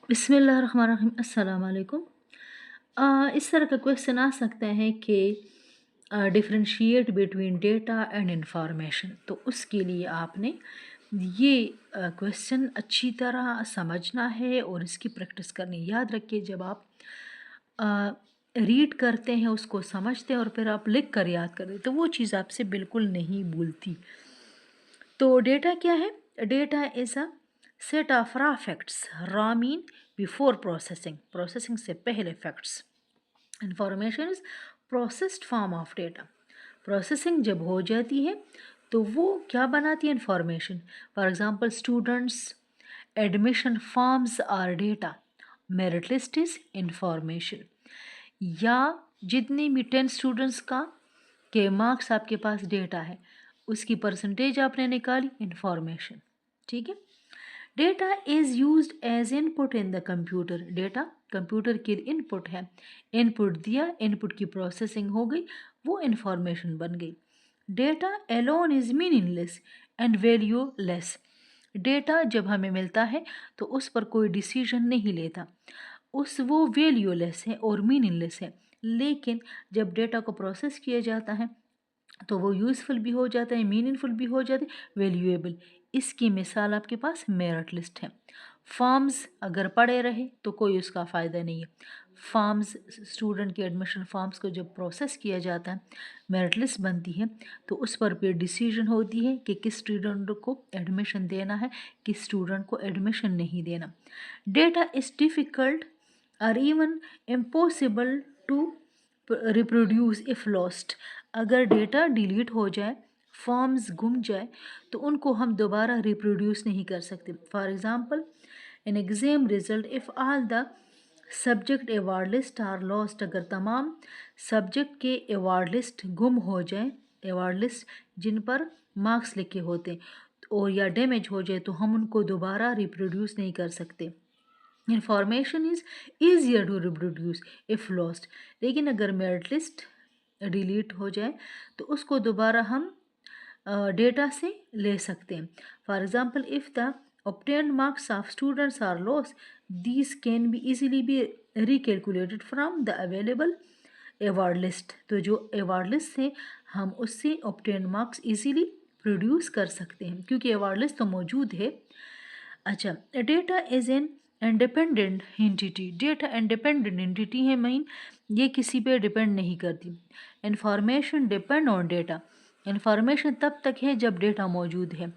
बिस्मिल्लाहिर्रहमानिर्रहीम अस्सलाम वालेकुम। इस तरह का क्वेश्चन आ सकता है कि differentiate between data and information. तो उसके लिए आपने ये क्वेश्चन अच्छी तरह समझना है और इसकी प्रैक्टिस करनी। याद रखिए, जब आप रीड करते हैं, उसको समझते हैं और फिर आप लिख कर याद करते हैं, तो वो चीज़ आपसे बिल्कुल नहीं भूलती। तो डेटा क्या है? Data is a set of raw facts. Raw mean before processing, processing से पहले facts. Information is processed form of data. Processing जब हो जाती है तो वो क्या बनाती है? Information. For example, students admission forms are data, merit list is information. या जितने भी 10 स्टूडेंट्स का के मार्क्स आपके पास डेटा है, उसकी परसेंटेज आपने निकाली, इंफॉर्मेशन। ठीक है। Data is used as input in the computer. Data computer की इनपुट है। इनपुट दिया, इनपुट की प्रोसेसिंग हो गई, वो इंफॉर्मेशन बन गई। Data alone is meaningless and valueless. Data जब हमें मिलता है तो उस पर कोई डिसीजन नहीं लेता, वो वैल्यूलेस है और मीनिंगलेस है। लेकिन जब डेटा को प्रोसेस किया जाता है तो वो यूज़फुल भी हो जाता है, मीनिंगफुल भी हो जाता है, वैल्यूएबल। इसकी मिसाल आपके पास मेरिट लिस्ट है। फॉर्म्स अगर पड़े रहे तो कोई उसका फ़ायदा नहीं है। फॉर्म्स, स्टूडेंट के एडमिशन फॉर्म्स को जब प्रोसेस किया जाता है, मेरिट लिस्ट बनती है, तो उस पर फिर डिसीजन होती है कि किस स्टूडेंट को एडमिशन देना है, किस स्टूडेंट को एडमिशन नहीं देना। डेटा इज़ डिफ़िकल्ट और even impossible to reproduce if lost. अगर डेटा डिलीट हो जाए, फॉर्म्स गुम जाए, तो उनको हम दोबारा रिप्रोड्यूस नहीं कर सकते। For example, in exam result if all the subject award list are lost. अगर तमाम सब्जेक्ट के अवार्ड लिस्ट गुम हो जाए, अवार्ड लिस्ट जिन पर मार्क्स लिखे होते हैं, और या डैमेज हो जाए, तो हम उनको दोबारा रिप्रोड्यूस नहीं कर सकते। Information is easier to reproduce if lost. लेकिन अगर मेरिट लिस्ट डिलीट हो जाए तो उसको दोबारा हम डेटा से ले सकते हैं। For example, if the obtained marks of students are lost, these can be easily be recalculated from the available award list। तो जो award list है, हम उससे obtained marks easily प्रोड्यूस कर सकते हैं, क्योंकि award list तो मौजूद है। अच्छा, data is an independent entity. Data independent entity है, मीन ये किसी पे डिपेंड नहीं करती। Information depend on data. Information तब तक है जब डेटा मौजूद है।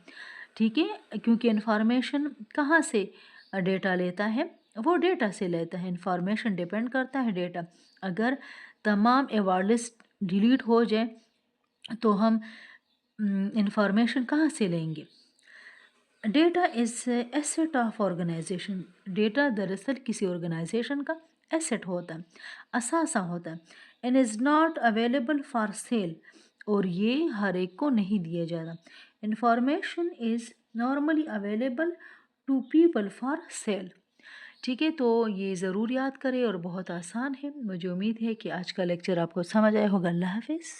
ठीक है, क्योंकि इंफॉर्मेशन कहाँ से डेटा लेता है? वो डेटा से लेता है। इंफॉर्मेशन डिपेंड करता है डेटा। अगर तमाम अवार्ड लिस्ट डिलीट हो जाए तो हम इंफॉर्मेशन कहाँ से लेंगे? Data is asset of organisation. Data दरअसल किसी ऑर्गेनाइजेशन का एसेट होता है, असासा होता है। And is not available for sale, और ये हर एक को नहीं दिया जाता। Information is normally available to people for sale. ठीक है, तो ये ज़रूर याद करें और बहुत आसान है। मुझे उम्मीद है कि आज का लेक्चर आपको समझ आया होगा। अल्लाह हाफिज़।